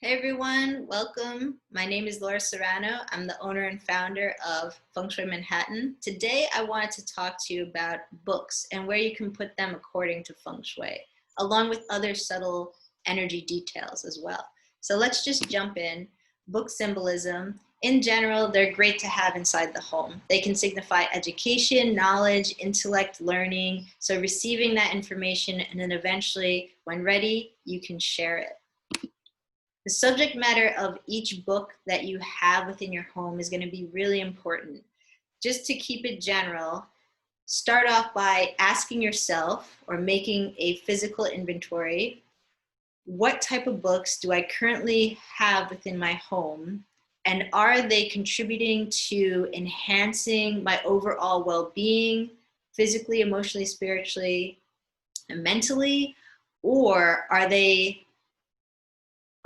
Hey everyone, welcome. My name is Laura Cerrano. I'm the owner and founder of Feng Shui Manhattan. Today I wanted to talk to you about books and where you can put them according to Feng Shui, along with other subtle energy details as well. So let's just jump in. Book symbolism. In general, they're great to have inside the home. They can signify education, knowledge, intellect, learning. So receiving that information and then eventually, when ready, you can share it. The subject matter of each book that you have within your home is going to be really important. Just to keep it general, start off by asking yourself or making a physical inventory. What type of books do I currently have within my home? And are they contributing to enhancing my overall well-being, physically, emotionally, spiritually, and mentally? Or are they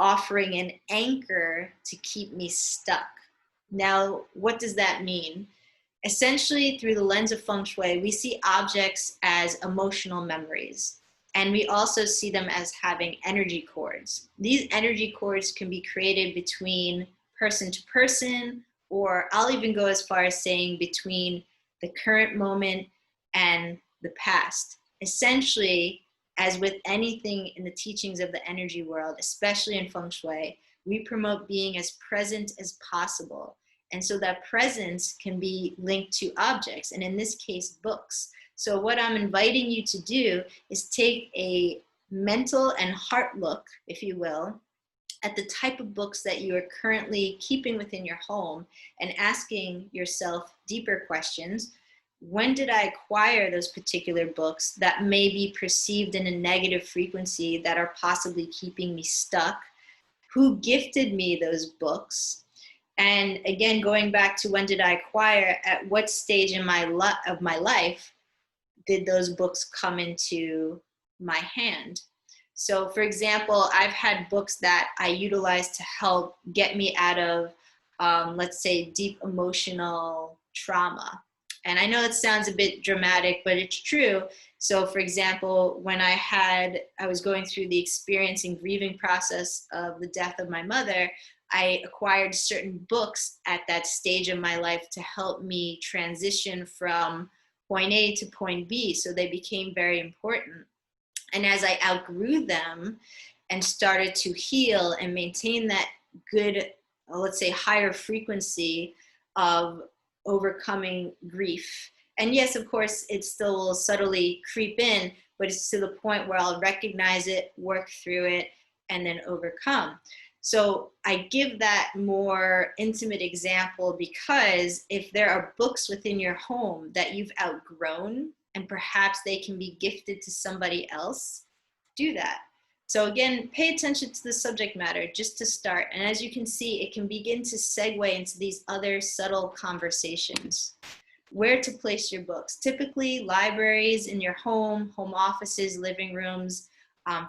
offering an anchor to keep me stuck? Now, what does that mean? Essentially, through the lens of Feng Shui, we see objects as emotional memories, and we also see them as having energy cords. These energy cords can be created between person to person, or I'll even go as far as saying between the current moment and the past. Essentially, as with anything in the teachings of the energy world, especially in Feng Shui, we promote being as present as possible. And so that presence can be linked to objects, and in this case, books. So what I'm inviting you to do is take a mental and heart look, if you will, at the type of books that you are currently keeping within your home and asking yourself deeper questions. When did I acquire those particular books that may be perceived in a negative frequency that are possibly keeping me stuck? Who gifted me those books? And again, going back to when did I acquire, at what stage in of my life did those books come into my hand? So for example, I've had books that I utilize to help get me out of, let's say, deep emotional trauma. And I know it sounds a bit dramatic, but it's true. So for example, when I was going through the experiencing grieving process of the death of my mother, I acquired certain books at that stage of my life to help me transition from point A to point B. So they became very important. And as I outgrew them and started to heal and maintain that good, let's say, higher frequency of overcoming grief. And yes, of course, it still will subtly creep in, but it's to the point where I'll recognize it, work through it, and then overcome. So I give that more intimate example because if there are books within your home that you've outgrown and perhaps they can be gifted to somebody else, do that. So again, pay attention to the subject matter just to start. And as you can see, it can begin to segue into these other subtle conversations. Where to place your books. Typically, libraries in your home, home offices, living rooms,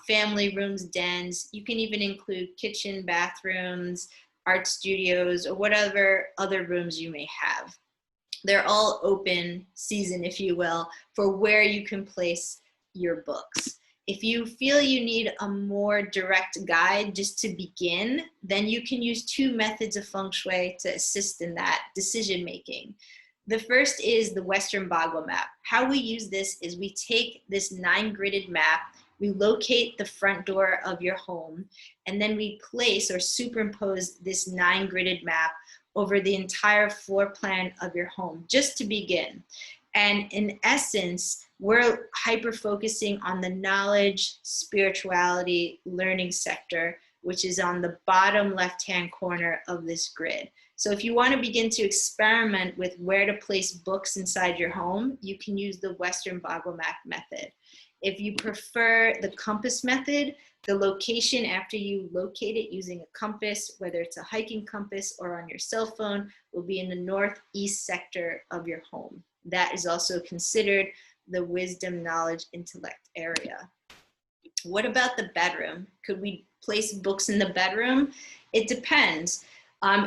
family rooms, dens. You can even include kitchen, bathrooms, art studios, or whatever other rooms you may have. They're all open season, if you will, for where you can place your books. If you feel you need a more direct guide just to begin, then you can use two methods of Feng Shui to assist in that decision making. The first is the Western Bagua map. How we use this is we take this 9-gridded map, we locate the front door of your home, and then we place or superimpose this 9-gridded map over the entire floor plan of your home, just to begin. And in essence, we're hyper-focusing on the knowledge, spirituality, learning sector, which is on the bottom left-hand corner of this grid. So if you want to begin to experiment with where to place books inside your home, you can use the Western Bagua map method. If you prefer the compass method, the location after you locate it using a compass, whether it's a hiking compass or on your cell phone, will be in the northeast sector of your home. That is also considered the wisdom, knowledge, intellect area. What about the bedroom? Could we place books in the bedroom? It depends.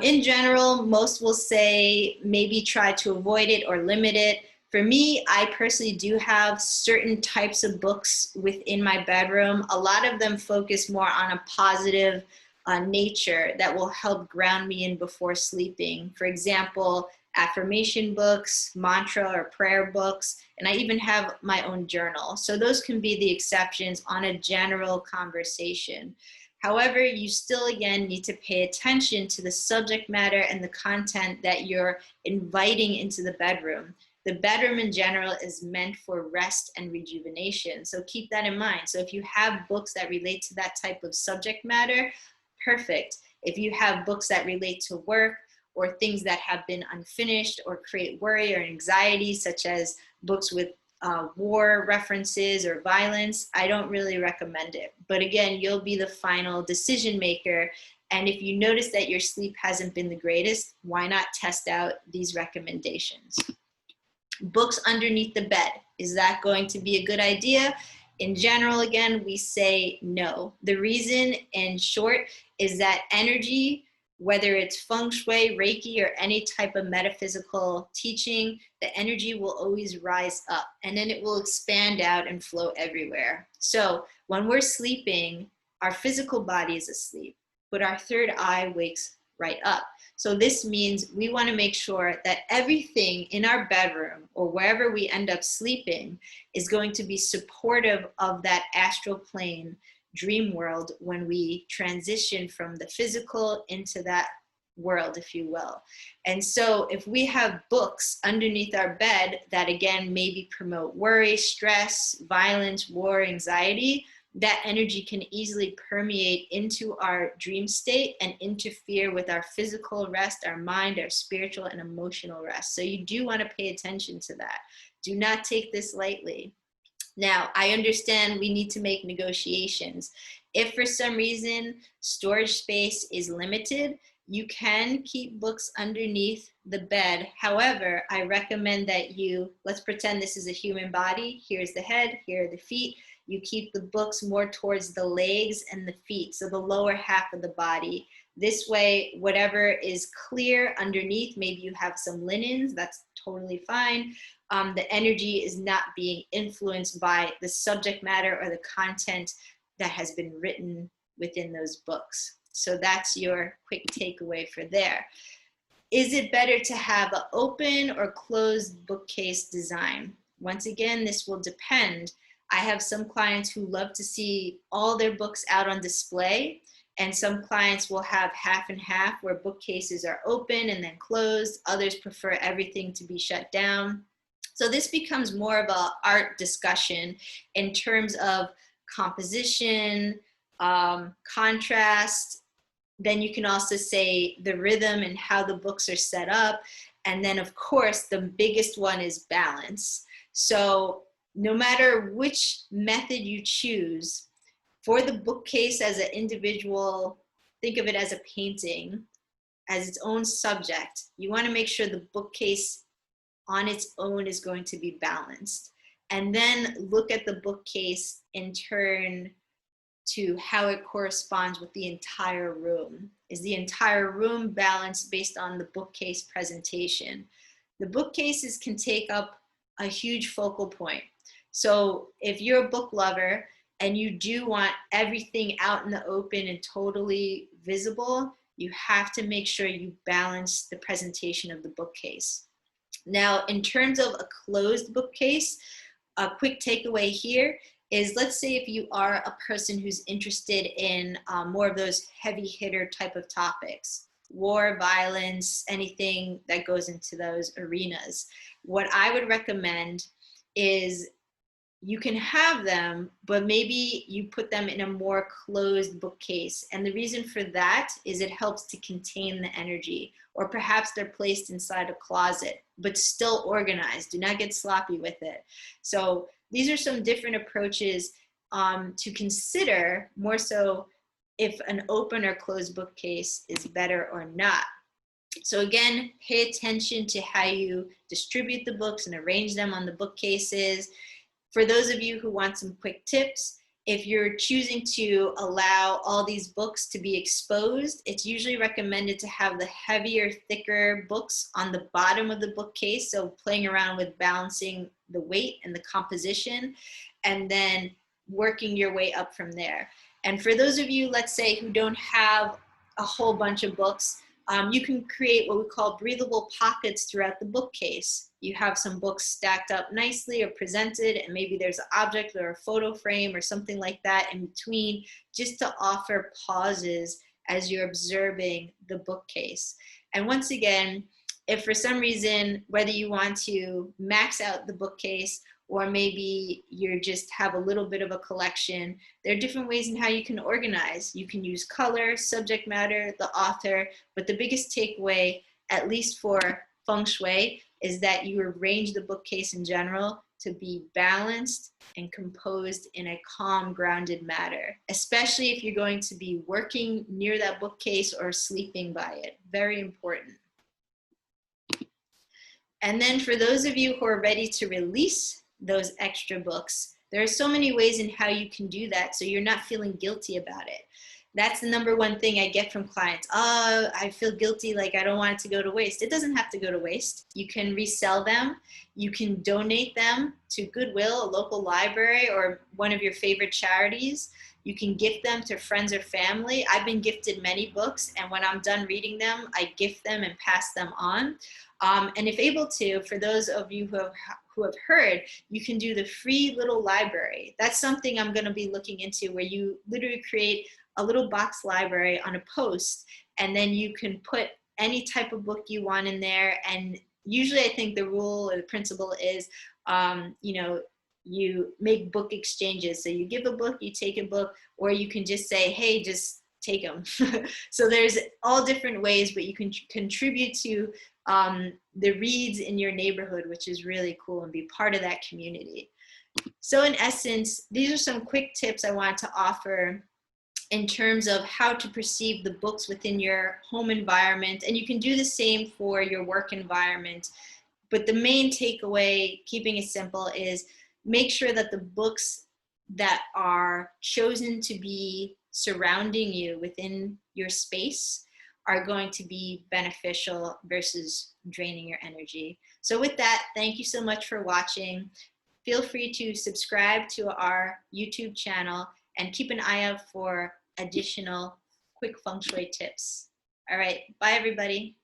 In general, most will say maybe try to avoid it or limit it. For me, I personally do have certain types of books within my bedroom. A lot of them focus more on a positive nature that will help ground me in before sleeping. For example, affirmation books, mantra or prayer books, and I even have my own journal. So those can be the exceptions on a general conversation. However, you still, again, need to pay attention to the subject matter and the content that you're inviting into the bedroom. The bedroom in general is meant for rest and rejuvenation. So keep that in mind. So if you have books that relate to that type of subject matter, perfect. If you have books that relate to work or things that have been unfinished or create worry or anxiety, such as books with war references or violence, I don't really recommend it. But again, you'll be the final decision maker. And if you notice that your sleep hasn't been the greatest, why not test out these recommendations? Books underneath the bed. Is that going to be a good idea? In general, again, we say no. The reason, in short, is that energy, whether it's Feng Shui, Reiki, or any type of metaphysical teaching, the energy will always rise up and then it will expand out and flow everywhere. So when we're sleeping, our physical body is asleep, but our third eye wakes right up. So this means we want to make sure that everything in our bedroom or wherever we end up sleeping is going to be supportive of that astral plane dream world when we transition from the physical into that world, if you will. And so if we have books underneath our bed that, again, maybe promote worry, stress, violence, war, anxiety, that energy can easily permeate into our dream state and interfere with our physical rest, our mind, our spiritual and emotional rest. So you do want to pay attention to that. Do not take this lightly. Now, I understand we need to make negotiations. If for some reason storage space is limited, you can keep books underneath the bed. However, I recommend that let's pretend this is a human body. Here's the head, here are the feet. You keep the books more towards the legs and the feet, so the lower half of the body. This way, whatever is clear underneath, maybe you have some linens, that's totally fine. The energy is not being influenced by the subject matter or the content that has been written within those books. So that's your quick takeaway for there. Is it better to have an open or closed bookcase design? Once again, this will depend. I have some clients who love to see all their books out on display, and some clients will have half and half where bookcases are open and then closed. Others prefer everything to be shut down. So this becomes more of an art discussion in terms of composition, contrast. Then you can also say the rhythm and how the books are set up. And then, of course, the biggest one is balance. So no matter which method you choose, for the bookcase as an individual, think of it as a painting, as its own subject. You want to make sure the bookcase on its own is going to be balanced. And then look at the bookcase in turn to how it corresponds with the entire room. Is the entire room balanced based on the bookcase presentation? The bookcases can take up a huge focal point. So if you're a book lover and you do want everything out in the open and totally visible, you have to make sure you balance the presentation of the bookcase. Now, in terms of a closed bookcase, a quick takeaway here is, let's say if you are a person who's interested in more of those heavy hitter type of topics, war, violence, anything that goes into those arenas. What I would recommend is you can have them, but maybe you put them in a more closed bookcase. And the reason for that is it helps to contain the energy, or perhaps they're placed inside a closet, but still organized. Do not get sloppy with it. So these are some different approaches to consider, more so if an open or closed bookcase is better or not. So again, pay attention to how you distribute the books and arrange them on the bookcases. For those of you who want some quick tips, if you're choosing to allow all these books to be exposed, it's usually recommended to have the heavier, thicker books on the bottom of the bookcase. So playing around with balancing the weight and the composition, and then working your way up from there. And for those of you, let's say, who don't have a whole bunch of books, you can create what we call breathable pockets throughout the bookcase. You have some books stacked up nicely or presented, and maybe there's an object or a photo frame or something like that in between, just to offer pauses as you're observing the bookcase. And once again, if for some reason, whether you want to max out the bookcase or maybe you just have a little bit of a collection, there are different ways in how you can organize. You can use color, subject matter, the author, but the biggest takeaway, at least for Feng Shui, is that you arrange the bookcase in general to be balanced and composed in a calm, grounded manner, especially if you're going to be working near that bookcase or sleeping by it. Very important. And then for those of you who are ready to release those extra books, there are so many ways in how you can do that so you're not feeling guilty about it. That's the number one thing I get from clients. Oh, I feel guilty, like I don't want it to go to waste. It doesn't have to go to waste. You can resell them. You can donate them to Goodwill, a local library, or one of your favorite charities. You can gift them to friends or family. I've been gifted many books, and when I'm done reading them, I gift them and pass them on. And if able to, for those of you who have heard, you can do the free little library. That's something I'm going to be looking into, where you literally create a little box library on a post, and then you can put any type of book you want in there. And usually I think the rule or the principle is, you make book exchanges. So you give a book, you take a book, or you can just say, hey, just take them. So there's all different ways, but you can contribute to the reads in your neighborhood, which is really cool, and be part of that community. So in essence, these are some quick tips I wanted to offer in terms of how to perceive the books within your home environment. And you can do the same for your work environment. But the main takeaway, keeping it simple, is make sure that the books that are chosen to be surrounding you within your space are going to be beneficial versus draining your energy. So with that, thank you so much for watching. Feel free to subscribe to our YouTube channel and keep an eye out for additional quick Feng Shui tips. All right, bye everybody.